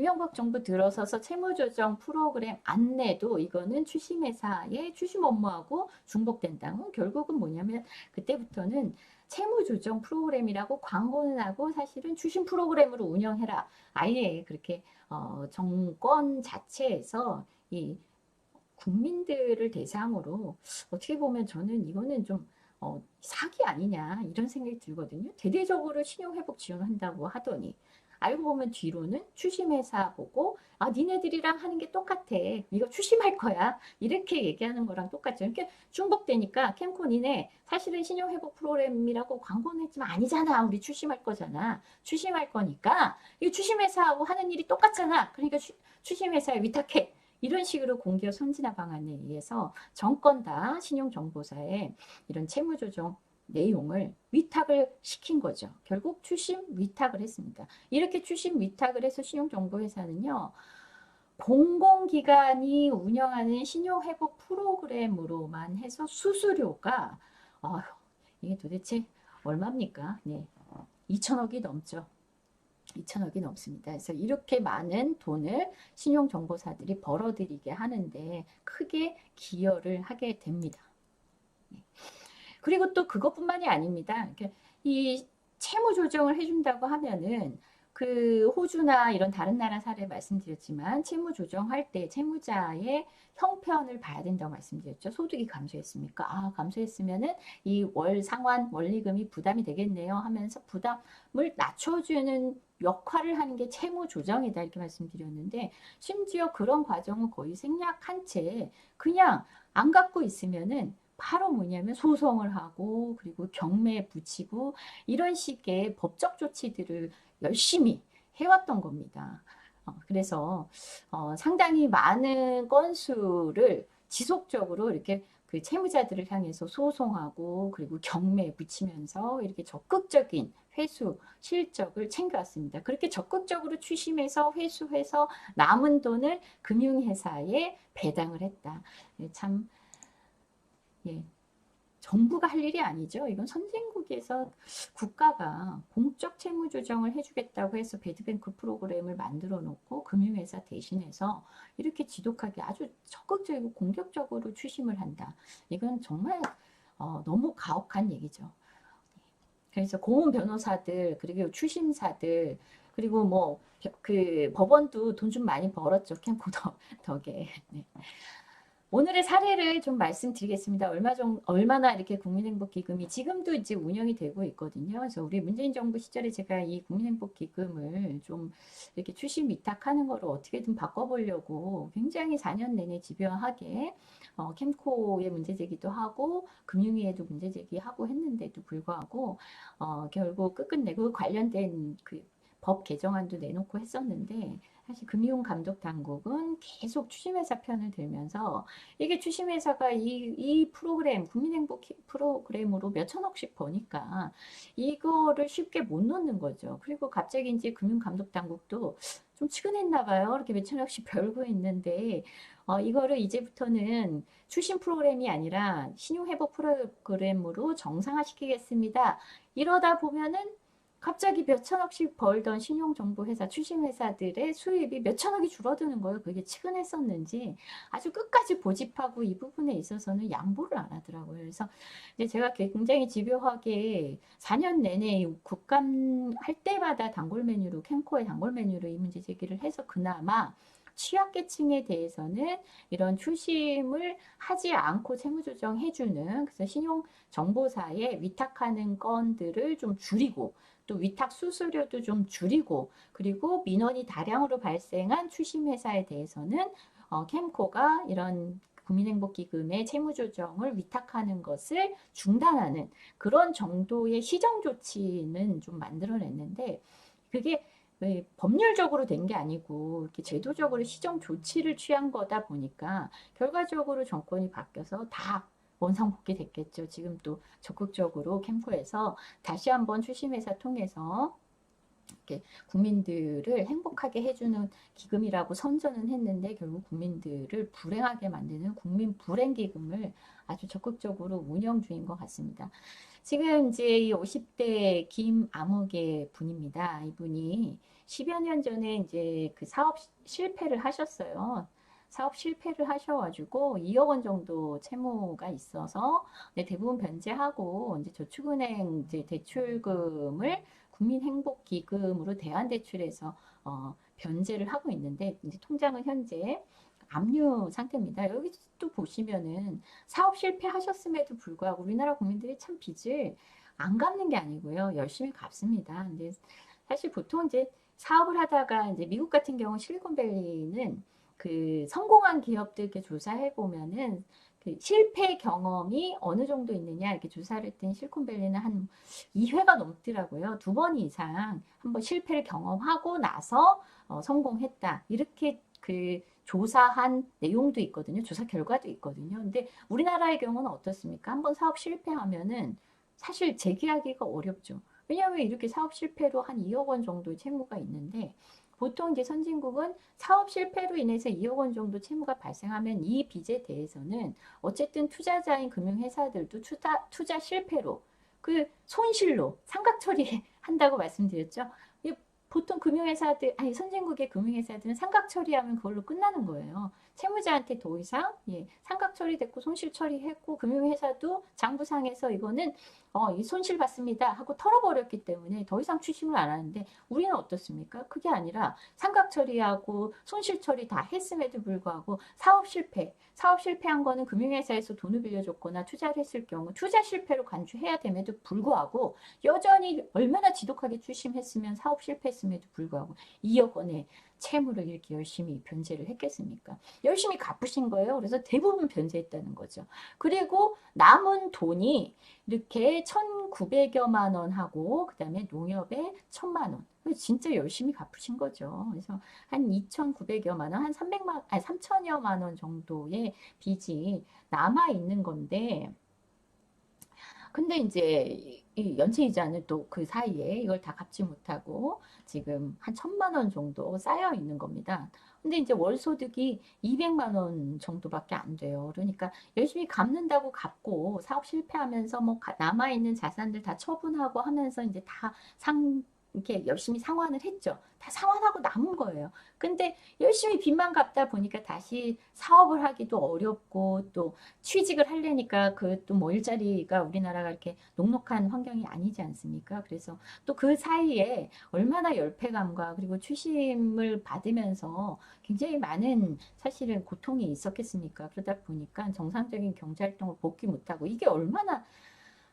이명박 정부 들어서서 채무조정 프로그램 안내도 이거는 추심회사의 추심 업무하고 중복된다. 결국은 뭐냐면 그때부터는 채무조정 프로그램이라고 광고는 하고 사실은 추심 프로그램으로 운영해라. 아예 그렇게 정권 자체에서 이 국민들을 대상으로 어떻게 보면 저는 이거는 좀 사기 아니냐 이런 생각이 들거든요. 대대적으로 신용회복 지원한다고 하더니 알고 보면 뒤로는 추심회사 보고 니네들이랑 하는 게 똑같아. 이거 추심할 거야. 이렇게 얘기하는 거랑 똑같죠. 이렇게 중복되니까 캠코 니네 사실은 신용회복 프로그램이라고 광고는 했지만 아니잖아. 우리 추심할 거잖아. 추심할 거니까 이 추심회사하고 하는 일이 똑같잖아. 그러니까 추심회사에 위탁해. 이런 식으로 공기업 선진화 방안에 의해서 정권 다 신용정보사에 이런 채무조정 내용을 위탁을 시킨 거죠. 결국 추심 위탁을 했습니다. 이렇게 추심 위탁을 해서 신용정보회사는요. 공공기관이 운영하는 신용회복 프로그램으로만 해서 수수료가 이게 도대체 얼마입니까? 네, 2천억이 넘죠. 2천억이 넘습니다. 그래서 이렇게 많은 돈을 신용정보사들이 벌어들이게 하는데 크게 기여를 하게 됩니다. 그리고 또 그것뿐만이 아닙니다. 이 채무 조정을 해준다고 하면은 그 호주나 이런 다른 나라 사례 말씀드렸지만 채무 조정할 때 채무자의 형편을 봐야 된다고 말씀드렸죠. 소득이 감소했습니까? 감소했으면은 이 월 상환 원리금이 부담이 되겠네요 하면서 부담을 낮춰주는 역할을 하는 게 채무 조정이다 이렇게 말씀드렸는데 심지어 그런 과정은 거의 생략한 채 그냥 안 갖고 있으면은 바로 뭐냐면 소송을 하고 그리고 경매에 붙이고 이런 식의 법적 조치들을 열심히 해왔던 겁니다. 그래서 상당히 많은 건수를 지속적으로 이렇게 그 채무자들을 향해서 소송하고 그리고 경매에 붙이면서 이렇게 적극적인 회수 실적을 챙겨왔습니다. 그렇게 적극적으로 추심해서 회수해서 남은 돈을 금융회사에 배당을 했다. 참 예, 정부가 할 일이 아니죠. 이건 선진국에서 국가가 공적 채무 조정을 해주겠다고 해서 배드뱅크 프로그램을 만들어 놓고 금융회사 대신해서 이렇게 지독하게 아주 적극적이고 공격적으로 추심을 한다. 이건 정말 너무 가혹한 얘기죠. 그래서 고문 변호사들 그리고 추심사들 그리고 뭐 그 법원도 돈 좀 많이 벌었죠. 캠코 덕에. 네. 오늘의 사례를 좀 말씀드리겠습니다. 얼마나 이렇게 국민행복기금이 지금도 이제 운영이 되고 있거든요. 그래서 우리 문재인 정부 시절에 제가 이 국민행복기금을 좀 이렇게 추심 위탁하는 거를 어떻게든 바꿔보려고 굉장히 4년 내내 집요하게 캠코에 문제 제기도 하고 금융위에도 문제 제기하고 했는데도 불구하고 결국 끝끝내고 관련된 그 법 개정안도 내놓고 했었는데 사실 금융감독당국은 계속 추심회사 편을 들면서 이게 추심회사가 이 프로그램, 국민행복 프로그램으로 몇 천억씩 버니까 이거를 쉽게 못 놓는 거죠. 그리고 갑자기 이제 금융감독당국도 좀 측은했나 봐요. 이렇게 몇 천억씩 벌고 있는데 이거를 이제부터는 추심 프로그램이 아니라 신용회복 프로그램으로 정상화시키겠습니다. 이러다 보면은 갑자기 몇 천억씩 벌던 신용정보회사, 추심회사들의 수입이 몇 천억이 줄어드는 거예요. 그게 측은했었는지 아주 끝까지 고집하고 이 부분에 있어서는 양보를 안 하더라고요. 그래서 이제 제가 굉장히 집요하게 4년 내내 국감 할 때마다 단골 메뉴로, 캠코의 단골 메뉴로 이 문제 제기를 해서 그나마 취약계층에 대해서는 이런 추심을 하지 않고 채무조정해주는 그래서 신용정보사에 위탁하는 건들을 좀 줄이고 또 위탁 수수료도 좀 줄이고 그리고 민원이 다량으로 발생한 추심회사에 대해서는 캠코가 이런 국민행복기금의 채무조정을 위탁하는 것을 중단하는 그런 정도의 시정조치는 좀 만들어냈는데 그게 법률적으로 된 게 아니고 이렇게 제도적으로 시정 조치를 취한 거다 보니까 결과적으로 정권이 바뀌어서 다 원상복귀 됐겠죠. 지금 또 적극적으로 캠프에서 다시 한번 추심회사 통해서 이렇게 국민들을 행복하게 해주는 기금이라고 선전은 했는데 결국 국민들을 불행하게 만드는 국민 불행기금을 아주 적극적으로 운영 중인 것 같습니다. 지금 이제 이 50대 김아무개 분입니다. 이분이 10여 년 전에 이제 그 사업 실패를 하셨어요. 사업 실패를 하셔가지고 2억 원 정도 채무가 있어서 네, 대부분 변제하고 이제 저축은행 이제 대출금을 국민행복기금으로 대환대출해서 변제를 하고 있는데 이제 통장은 현재 압류 상태입니다. 여기 또 보시면은 사업 실패하셨음에도 불구하고 우리나라 국민들이 참 빚을 안 갚는 게 아니고요. 열심히 갚습니다. 근데 사실 보통 이제 사업을 하다가 이제 미국 같은 경우 실리콘밸리는 그 성공한 기업들 이렇게 조사해 보면은 그 실패 경험이 어느 정도 있느냐 이렇게 조사를 했더니 실리콘밸리는 한 2회가 넘더라고요. 2번 이상 한번 실패를 경험하고 나서 성공했다. 이렇게 그 조사한 내용도 있거든요. 조사 결과도 있거든요. 근데 우리나라의 경우는 어떻습니까? 한번 사업 실패하면은 사실 재계약이가 어렵죠. 왜냐하면 이렇게 사업 실패로 한 2억 원 정도 채무가 있는데 보통 이제 선진국은 사업 실패로 인해서 2억 원 정도 채무가 발생하면 이 빚에 대해서는 어쨌든 투자자인 금융회사들도 투자 실패로 그 손실로 상각 처리한다고 말씀드렸죠. 보통 금융회사들, 아니 선진국의 금융회사들은 상각 처리하면 그걸로 끝나는 거예요. 채무자한테 더 이상 상각 처리됐고 손실 처리했고 금융회사도 장부상에서 이거는 이 손실 받습니다 하고 털어버렸기 때문에 더 이상 추심을 안 하는데 우리는 어떻습니까? 그게 아니라 상각 처리하고 손실 처리 다 했음에도 불구하고 사업 실패한 거는 금융회사에서 돈을 빌려줬거나 투자를 했을 경우 투자 실패로 간주해야 됨에도 불구하고 여전히 얼마나 지독하게 추심했으면 사업 실패했음에도 불구하고 2억 원의 채무를 이렇게 열심히 변제를 했겠습니까? 열심히 갚으신 거예요. 그래서 대부분 변제했다는 거죠. 그리고 남은 돈이 이렇게 1,900여만 원 하고 그다음에 농협에 1,000만 원. 진짜 열심히 갚으신 거죠. 그래서 한 2,900여만 원, 한 3천여만 원 정도의 빚이 남아 있는 건데 근데 이제 이 연체 이자는 또 그 사이에 이걸 다 갚지 못하고 지금 한 1,000만 원 정도 쌓여 있는 겁니다. 근데 이제 월 소득이 200만 원 정도밖에 안 돼요. 그러니까 열심히 갚는다고 갚고 사업 실패하면서 뭐 남아 있는 자산들 다 처분하고 하면서 이제 다 이렇게 열심히 상환을 했죠. 다 상환하고 남은 거예요. 근데 열심히 빚만 갚다 보니까 다시 사업을 하기도 어렵고 또 취직을 하려니까 그 또 뭐 일자리가 우리나라가 이렇게 녹록한 환경이 아니지 않습니까? 그래서 또 그 사이에 얼마나 열패감과 그리고 추심을 받으면서 굉장히 많은 사실은 고통이 있었겠습니까? 그러다 보니까 정상적인 경제활동을 복귀 못하고 이게 얼마나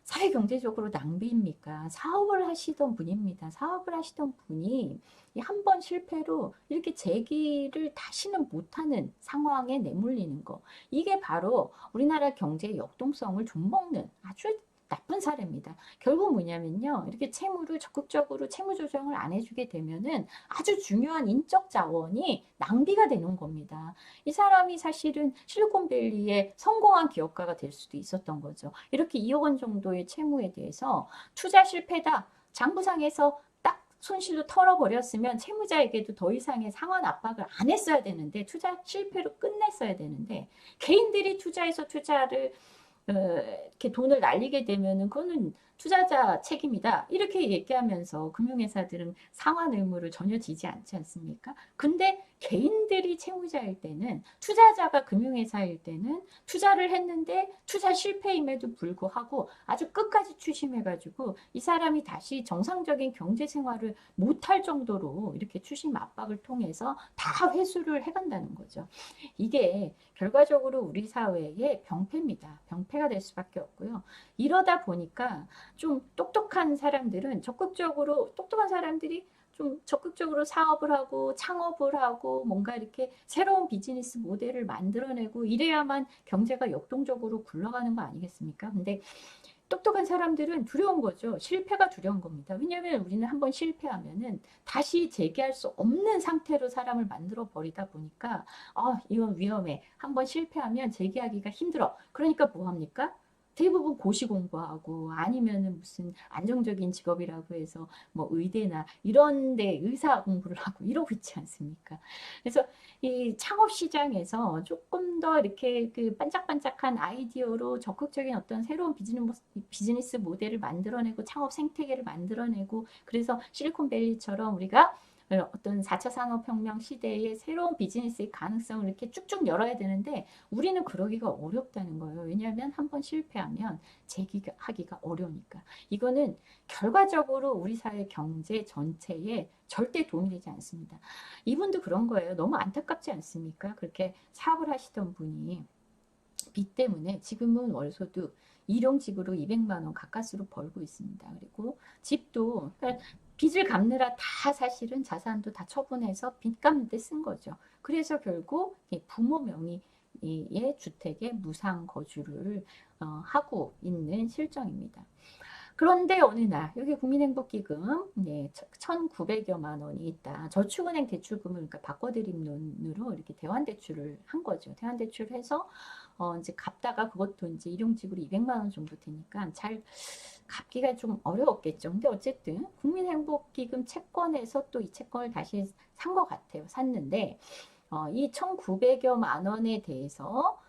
사회 경제적으로 낭비입니까? 사업을 하시던 분입니다. 사업을 하시던 분이 한 번 실패로 이렇게 재기를 다시는 못하는 상황에 내몰리는 거. 이게 바로 우리나라 경제의 역동성을 좀먹는 아주 나쁜 사례입니다. 결국 뭐냐면요. 이렇게 채무를 적극적으로 채무 조정을 안 해주게 되면은 아주 중요한 인적 자원이 낭비가 되는 겁니다. 이 사람이 사실은 실리콘밸리의 성공한 기업가가 될 수도 있었던 거죠. 이렇게 2억 원 정도의 채무에 대해서 투자 실패다. 장부상에서 딱 손실로 털어버렸으면 채무자에게도 더 이상의 상환 압박을 안 했어야 되는데 투자 실패로 끝냈어야 되는데 개인들이 투자를 이렇게 돈을 날리게 되면은 그거는 투자자 책임이다. 이렇게 얘기하면서 금융회사들은 상환 의무를 전혀 지지 않지 않습니까? 근데 개인들이 채무자일 때는 투자자가 금융회사일 때는 투자를 했는데 투자 실패임에도 불구하고 아주 끝까지 추심해가지고 이 사람이 다시 정상적인 경제 생활을 못할 정도로 이렇게 추심 압박을 통해서 다 회수를 해간다는 거죠. 이게 결과적으로 우리 사회의 병폐입니다. 병폐가 될 수밖에 없고요. 이러다 보니까 좀 똑똑한 사람들은 똑똑한 사람들이 좀 적극적으로 사업을 하고 창업을 하고 뭔가 이렇게 새로운 비즈니스 모델을 만들어내고 이래야만 경제가 역동적으로 굴러가는 거 아니겠습니까? 근데 똑똑한 사람들은 두려운 거죠. 실패가 두려운 겁니다. 왜냐하면 우리는 한번 실패하면은 다시 재기할 수 없는 상태로 사람을 만들어 버리다 보니까 이건 위험해. 한번 실패하면 재기하기가 힘들어. 그러니까 뭐 합니까? 대부분 고시 공부하고 아니면은 무슨 안정적인 직업이라고 해서 뭐 의대나 이런 데 의사 공부를 하고 이러고 있지 않습니까? 그래서 이 창업 시장에서 조금 더 이렇게 그 반짝반짝한 아이디어로 적극적인 어떤 새로운 비즈니스 모델을 만들어내고 창업 생태계를 만들어내고 그래서 실리콘밸리처럼 우리가 어떤 4차 산업혁명 시대의 새로운 비즈니스의 가능성을 이렇게 쭉쭉 열어야 되는데 우리는 그러기가 어렵다는 거예요. 왜냐하면 한번 실패하면 재기하기가 어려우니까. 이거는 결과적으로 우리 사회 경제 전체에 절대 도움이 되지 않습니다. 이분도 그런 거예요. 너무 안타깝지 않습니까? 그렇게 사업을 하시던 분이 빚 때문에 지금은 월소득 일용직으로 200만 원 가까스로 벌고 있습니다. 그리고 집도 그러니까 빚을 갚느라 다 사실은 자산도 다 처분해서 빚 갚는 데 쓴 거죠. 그래서 결국 부모 명의의 주택에 무상 거주를 하고 있는 실정입니다. 그런데 어느 날 여기 국민행복기금 1,900여만 원이 있다. 저축은행 대출금을 그러니까 바꿔드림 론으로 이렇게 대환대출을 한 거죠. 대환대출을 해서 이제 갚다가 그것도 이제 일용직으로 200만 원 정도 되니까 잘 갚기가 좀 어려웠겠죠. 근데 어쨌든 국민행복기금 채권에서 또 이 채권을 다시 산 것 같아요. 샀는데 이 1,900여만 원에 대해서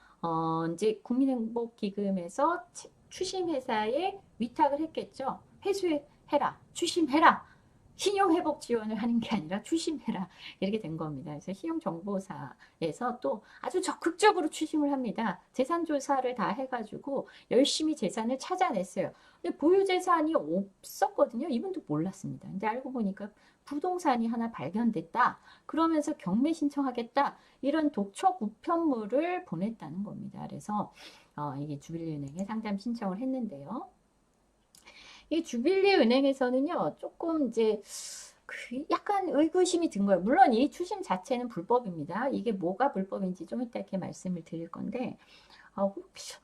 이제 국민행복기금에서 추심회사에 위탁을 했겠죠. 회수해라, 추심해라. 신용회복 지원을 하는 게 아니라 추심해라. 이렇게 된 겁니다. 그래서 신용정보사에서 또 아주 적극적으로 추심을 합니다. 재산조사를 다 해가지고 열심히 재산을 찾아냈어요. 근데 보유재산이 없었거든요. 이분도 몰랐습니다. 근데 알고 보니까 부동산이 하나 발견됐다. 그러면서 경매 신청하겠다. 이런 독촉 우편물을 보냈다는 겁니다. 그래서 이게 주빌리은행에 상담 신청을 했는데요. 이 주빌리은행에서는요, 조금 이제 약간 의구심이 든 거예요. 물론 이 추심 자체는 불법입니다. 이게 뭐가 불법인지 좀 이따 이렇게 말씀을 드릴 건데,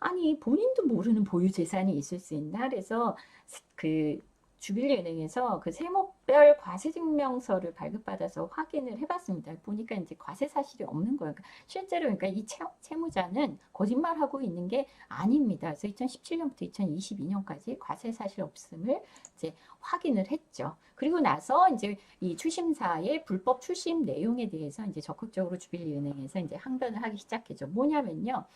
아니 본인도 모르는 보유 재산이 있을 수 있나? 그래서 그 주빌리은행에서 그 세목별 과세증명서를 발급받아서 확인을 해봤습니다. 보니까 이제 과세 사실이 없는 거예요. 그러니까 실제로 그러니까 이 채무자는 거짓말하고 있는 게 아닙니다. 그래서 2017년부터 2022년까지 과세 사실 없음을 이제 확인을 했죠. 그리고 나서 이제 이 추심사의 불법 추심 내용에 대해서 이제 적극적으로 주빌리은행에서 이제 항변을 하기 시작했죠. 뭐냐면요.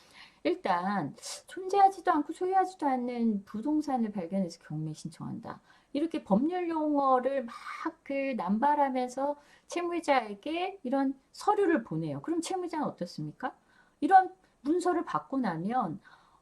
일단 존재하지도 않고 소유하지도 않는 부동산을 발견해서 경매 신청한다. 이렇게 법률 용어를 막 그 남발하면서 채무자에게 이런 서류를 보내요. 그럼 채무자는 어떻습니까? 이런 문서를 받고 나면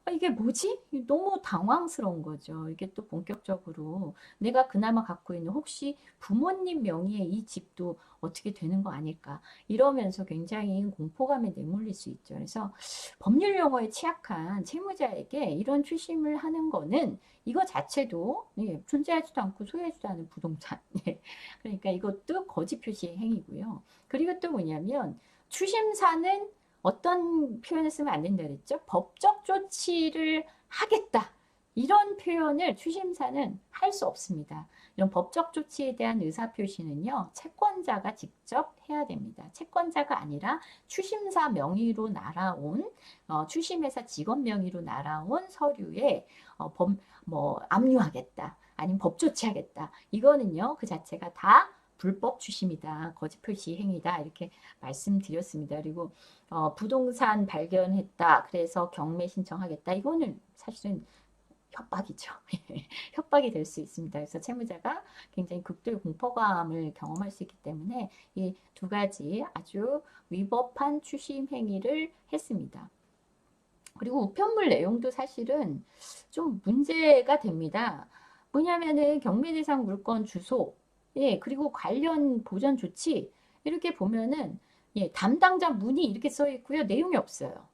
이게 뭐지? 너무 당황스러운 거죠. 이게 또 본격적으로 내가 그나마 갖고 있는 혹시 부모님 명의의 이 집도 어떻게 되는 거 아닐까? 이러면서 굉장히 공포감에 내몰릴 수 있죠. 그래서 법률 용어에 취약한 채무자에게 이런 추심을 하는 거는 이거 자체도 존재하지도 않고 소유하지도 않은 부동산. 그러니까 이것도 거짓 표시 행위고요. 그리고 또 뭐냐면 추심사는 어떤 표현을 쓰면 안 된다 그랬죠? 법적 조치를 하겠다. 이런 표현을 추심사는 할 수 없습니다. 이런 법적 조치에 대한 의사표시는요, 채권자가 직접 해야 됩니다. 채권자가 아니라 추심사 명의로 날아온, 추심회사 직원 명의로 날아온 서류에 압류하겠다. 아니면 법 조치하겠다. 이거는요, 그 자체가 다 불법 추심이다. 거짓 표시 행위다. 이렇게 말씀드렸습니다. 그리고 부동산 발견했다. 그래서 경매 신청하겠다. 이거는 사실은 협박이죠. 협박이 될 수 있습니다. 그래서 채무자가 굉장히 극도의 공포감을 경험할 수 있기 때문에 이 두 가지 아주 위법한 추심 행위를 했습니다. 그리고 우편물 내용도 사실은 좀 문제가 됩니다. 뭐냐면은 경매 대상 물건 주소, 그리고 관련 보전 조치 이렇게 보면은 담당자 문의 이렇게 써 있고요. 내용이 없어요.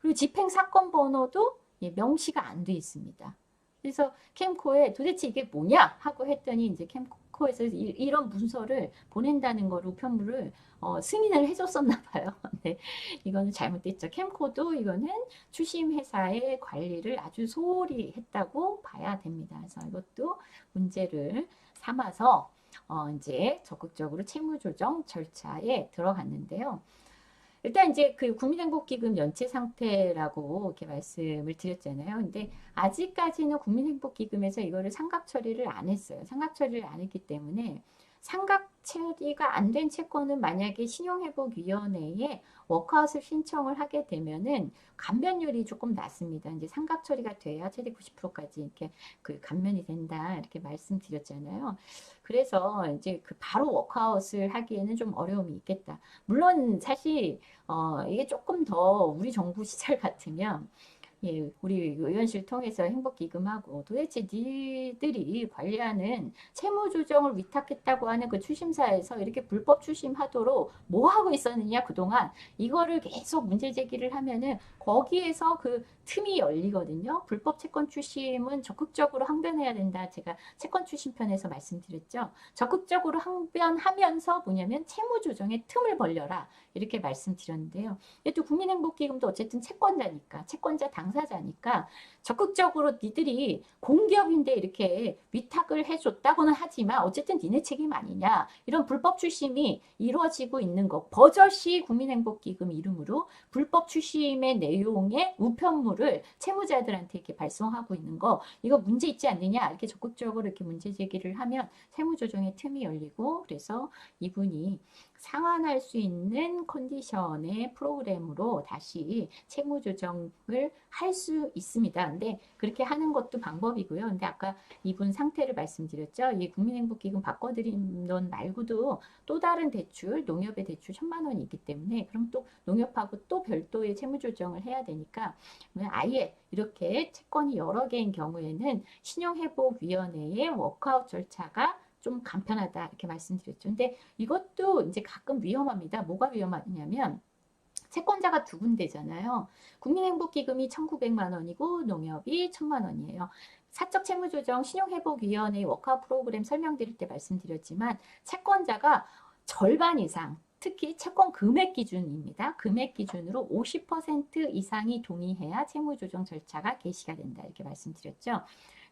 그리고 집행 사건 번호도 명시가 안 돼 있습니다. 그래서 캠코에 도대체 이게 뭐냐 하고 했더니 이제 캠코에서 이런 문서를 보낸다는 걸 우편물을 승인을 해줬었나 봐요. 네, 이거는 잘못됐죠. 캠코도 이거는 추심 회사의 관리를 아주 소홀히 했다고 봐야 됩니다. 그래서 이것도 문제를 삼아서 이제 적극적으로 채무 조정 절차에 들어갔는데요. 일단 이제 그 국민행복기금 연체 상태라고 이렇게 말씀을 드렸잖아요. 근데 아직까지는 국민행복기금에서 이거를 상각 처리를 안 했어요. 상각 처리를 안 했기 때문에 상각 처리가 안 된 채권은 만약에 신용회복위원회에 워크아웃을 신청을 하게 되면은 감면율이 조금 낮습니다. 이제 상각 처리가 돼야 최대 90%까지 이렇게 그 감면이 된다 이렇게 말씀드렸잖아요. 그래서 이제 그 바로 워크아웃을 하기에는 좀 어려움이 있겠다. 물론 사실 이게 조금 더 우리 정부 시절 같으면 예, 우리 의원실 통해서 행복기금하고 도대체 니들이 관리하는 채무조정을 위탁했다고 하는 그 추심사에서 이렇게 불법 추심하도록 뭐 하고 있었느냐 그동안 이거를 계속 문제 제기를 하면은 거기에서 그 틈이 열리거든요. 불법 채권 추심은 적극적으로 항변해야 된다. 제가 채권 추심 편에서 말씀드렸죠. 적극적으로 항변하면서 뭐냐면 채무조정의 틈을 벌려라. 이렇게 말씀드렸는데요. 또 국민행복기금도 어쨌든 채권자니까, 채권자 당사자니까 적극적으로 니들이 공기업인데 이렇게 위탁을 해줬다고는 하지만 어쨌든 니네 책임 아니냐. 이런 불법 추심이 이루어지고 있는 거. 버젓이 국민행복기금 이름으로 불법 추심의 내용의 우편물을 채무자들한테 이렇게 발송하고 있는 거. 이거 문제 있지 않느냐. 이렇게 적극적으로 이렇게 문제 제기를 하면 채무조정의 틈이 열리고 그래서 이분이 상환할 수 있는 컨디션의 프로그램으로 다시 채무 조정을 할 수 있습니다. 근데 그렇게 하는 것도 방법이고요. 근데 아까 이분 상태를 말씀드렸죠. 이 국민행복기금 바꿔드린 돈 말고도 또 다른 대출, 농협의 대출 1,000만 원이 있기 때문에 그럼 또 농협하고 또 별도의 채무 조정을 해야 되니까 아예 이렇게 채권이 여러 개인 경우에는 신용회복위원회의 워크아웃 절차가 좀 간편하다 이렇게 말씀드렸죠. 근데 이것도 이제 가끔 위험합니다. 뭐가 위험하냐면 채권자가 두 군데잖아요. 국민행복기금이 1,900만 원이고 농협이 1,000만 원이에요. 사적채무조정 신용회복위원회 워크아웃 프로그램 설명드릴 때 말씀드렸지만 채권자가 절반 이상 특히 채권 금액 기준입니다. 금액 기준으로 50% 이상이 동의해야 채무조정 절차가 개시가 된다 이렇게 말씀드렸죠.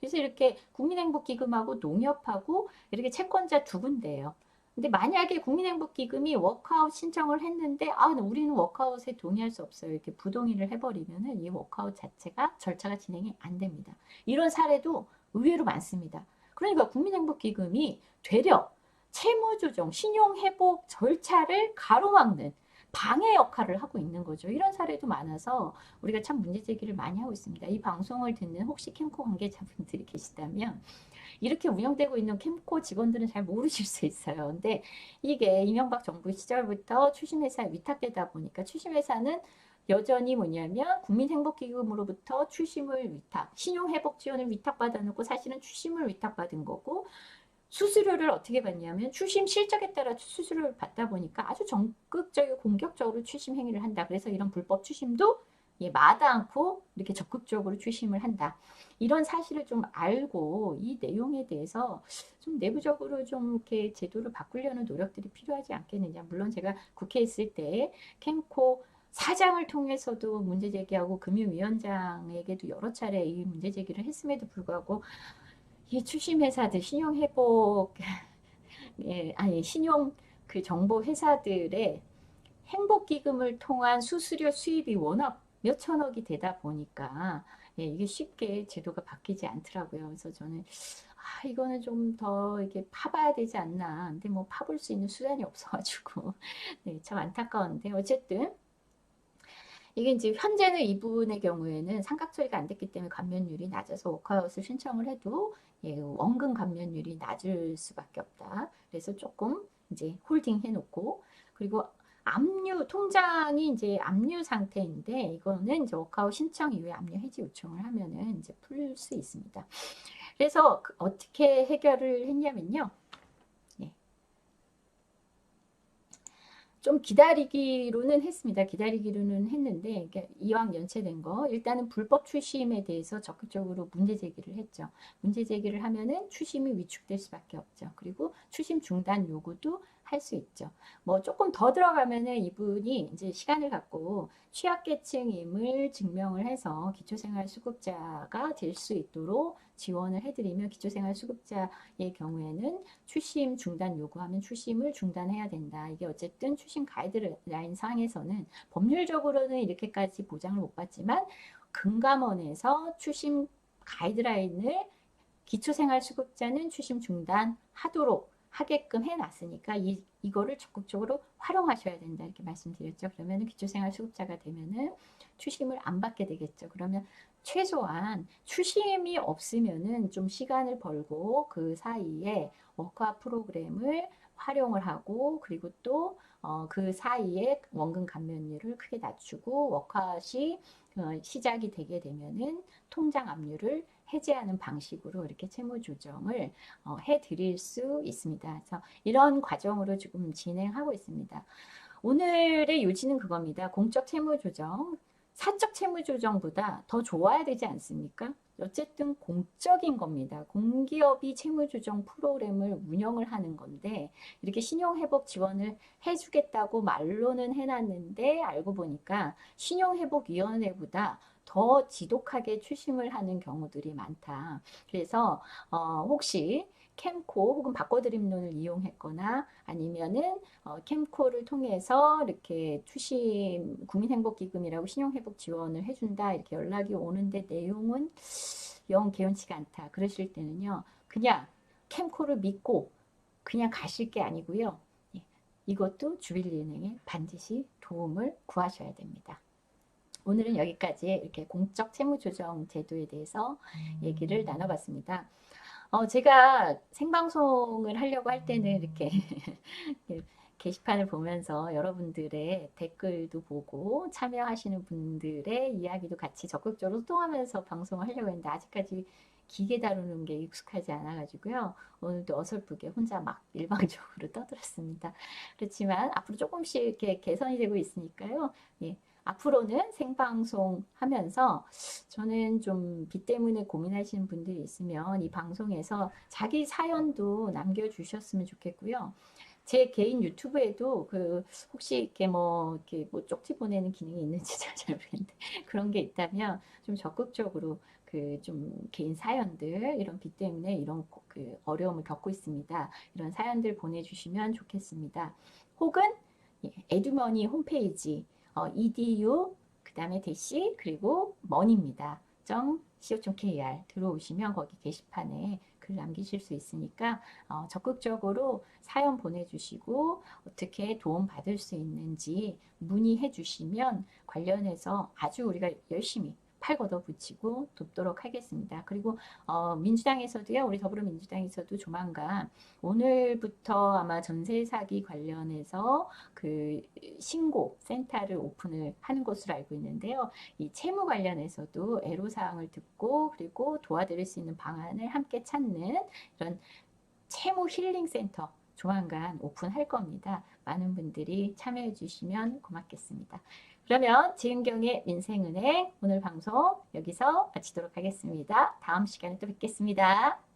그래서 이렇게 국민행복기금하고 농협하고 이렇게 채권자 두 군데예요. 근데 만약에 국민행복기금이 워크아웃 신청을 했는데 우리는 워크아웃에 동의할 수 없어요. 이렇게 부동의를 해버리면은 이 워크아웃 자체가 절차가 진행이 안 됩니다. 이런 사례도 의외로 많습니다. 그러니까 국민행복기금이 되려 채무조정, 신용회복 절차를 가로막는 방해 역할을 하고 있는 거죠. 이런 사례도 많아서 우리가 참 문제 제기를 많이 하고 있습니다. 이 방송을 듣는 혹시 캠코 관계자분들이 계시다면 이렇게 운영되고 있는 캠코 직원들은 잘 모르실 수 있어요. 근데 이게 이명박 정부 시절부터 추심회사에 위탁되다 보니까 추심회사는 여전히 뭐냐면 국민행복기금으로부터 추심을 위탁, 신용회복 지원을 위탁받아 놓고 사실은 추심을 위탁받은 거고 수수료를 어떻게 받냐면 추심 실적에 따라 수수료를 받다 보니까 아주 적극적이고 공격적으로 추심 행위를 한다. 그래서 이런 불법 추심도 마다 않고 이렇게 적극적으로 추심을 한다. 이런 사실을 좀 알고 이 내용에 대해서 좀 내부적으로 좀 이렇게 제도를 바꾸려는 노력들이 필요하지 않겠느냐. 물론 제가 국회에 있을 때 캠코 사장을 통해서도 문제 제기하고 금융위원장에게도 여러 차례 이 문제 제기를 했음에도 불구하고 이 추심회사들 신용회복 신용 그 정보 회사들의 행복기금을 통한 수수료 수입이 워낙 몇천억이 되다 보니까 이게 쉽게 제도가 바뀌지 않더라고요. 그래서 저는 이거는 좀 더 이렇게 파봐야 되지 않나. 근데 뭐 파볼 수 있는 수단이 없어가지고 네, 참 안타까운데 어쨌든 이게 이제 현재는 이분의 경우에는 상각 처리가 안 됐기 때문에 감면율이 낮아서 워크아웃을 신청을 해도 원금 감면율이 낮을 수밖에 없다. 그래서 조금 이제 홀딩 해놓고 그리고 압류 통장이 이제 압류 상태인데 이거는 이제 워크아웃 신청 이후에 압류 해지 요청을 하면은 이제 풀 수 있습니다. 그래서 어떻게 해결을 했냐면요. 좀 기다리기로는 했습니다. 기다리기로는 했는데 이왕 연체된 거 일단은 불법 추심에 대해서 적극적으로 문제 제기를 했죠. 문제 제기를 하면은 추심이 위축될 수밖에 없죠. 그리고 추심 중단 요구도 할 수 있죠. 뭐 조금 더 들어가면은 이분이 이제 시간을 갖고 취약계층임을 증명을 해서 기초생활수급자가 될 수 있도록 지원을 해드리면 기초생활수급자의 경우에는 추심 중단 요구하면 추심을 중단해야 된다. 이게 어쨌든 추심 가이드라인 상에서는 법률적으로는 이렇게까지 보장을 못 받지만 금감원에서 추심 가이드라인을 기초생활수급자는 추심 중단하도록 하게끔 해놨으니까 이거를 적극적으로 활용하셔야 된다 이렇게 말씀드렸죠. 그러면 기초생활수급자가 되면은 추심을 안 받게 되겠죠. 그러면 최소한 추심이 없으면은 좀 시간을 벌고 그 사이에 워크화 프로그램을 활용을 하고 그리고 또 그 사이에 원금 감면율을 크게 낮추고 워크아웃이 시작이 되게 되면은 통장 압류를 해제하는 방식으로 이렇게 채무 조정을 해드릴 수 있습니다. 그래서 이런 과정으로 지금 진행하고 있습니다. 오늘의 요지는 그겁니다. 공적 채무 조정, 사적 채무 조정보다 더 좋아야 되지 않습니까? 어쨌든 공적인 겁니다. 공기업이 채무조정 프로그램을 운영을 하는 건데 이렇게 신용회복 지원을 해주겠다고 말로는 해놨는데 알고 보니까 신용회복위원회보다 더 지독하게 추심을 하는 경우들이 많다. 그래서 혹시 캠코 혹은 바꿔드림론을 이용했거나 아니면은 캠코를 통해서 이렇게 추심 국민행복기금이라고 신용회복 지원을 해준다 이렇게 연락이 오는데 내용은 영 개운치가 않다 그러실 때는요 그냥 캠코를 믿고 그냥 가실 게 아니고요 예, 이것도 주빌리은행에 반드시 도움을 구하셔야 됩니다. 오늘은 여기까지 이렇게 공적 채무조정 제도에 대해서 얘기를 나눠봤습니다. 제가 생방송을 하려고 할 때는 이렇게 게시판을 보면서 여러분들의 댓글도 보고 참여하시는 분들의 이야기도 같이 적극적으로 소통하면서 방송을 하려고 했는데 아직까지 기계 다루는 게 익숙하지 않아가지고요. 오늘도 어설프게 혼자 막 일방적으로 떠들었습니다. 그렇지만 앞으로 조금씩 이렇게 개선이 되고 있으니까요. 예, 앞으로는 생방송 하면서 저는 좀 빚 때문에 고민하시는 분들이 있으면 이 방송에서 자기 사연도 남겨주셨으면 좋겠고요. 제 개인 유튜브에도 그 혹시 이렇게 뭐 쪽지 보내는 기능이 있는지 잘 모르겠는데 그런 게 있다면 좀 적극적으로 그 좀 개인 사연들 이런 빚 때문에 이런 그 어려움을 겪고 있습니다. 이런 사연들 보내주시면 좋겠습니다. 혹은 에듀머니 홈페이지 edu 그다음에 대시 그리고 머니입니다. .co.kr 들어오시면 거기 게시판에 글 남기실 수 있으니까 적극적으로 사연 보내주시고 어떻게 도움 받을 수 있는지 문의해 주시면 관련해서 아주 우리가 열심히 팔 걷어붙이고 돕도록 하겠습니다. 그리고 민주당에서도요, 우리 더불어민주당에서도 조만간 오늘부터 아마 전세 사기 관련해서 그 신고 센터를 오픈을 하는 것으로 알고 있는데요. 이 채무 관련해서도 애로사항을 듣고 그리고 도와드릴 수 있는 방안을 함께 찾는 이런 채무 힐링 센터 조만간 오픈할 겁니다. 많은 분들이 참여해 주시면 고맙겠습니다. 그러면 지은경의 민생은행 오늘 방송 여기서 마치도록 하겠습니다. 다음 시간에 또 뵙겠습니다.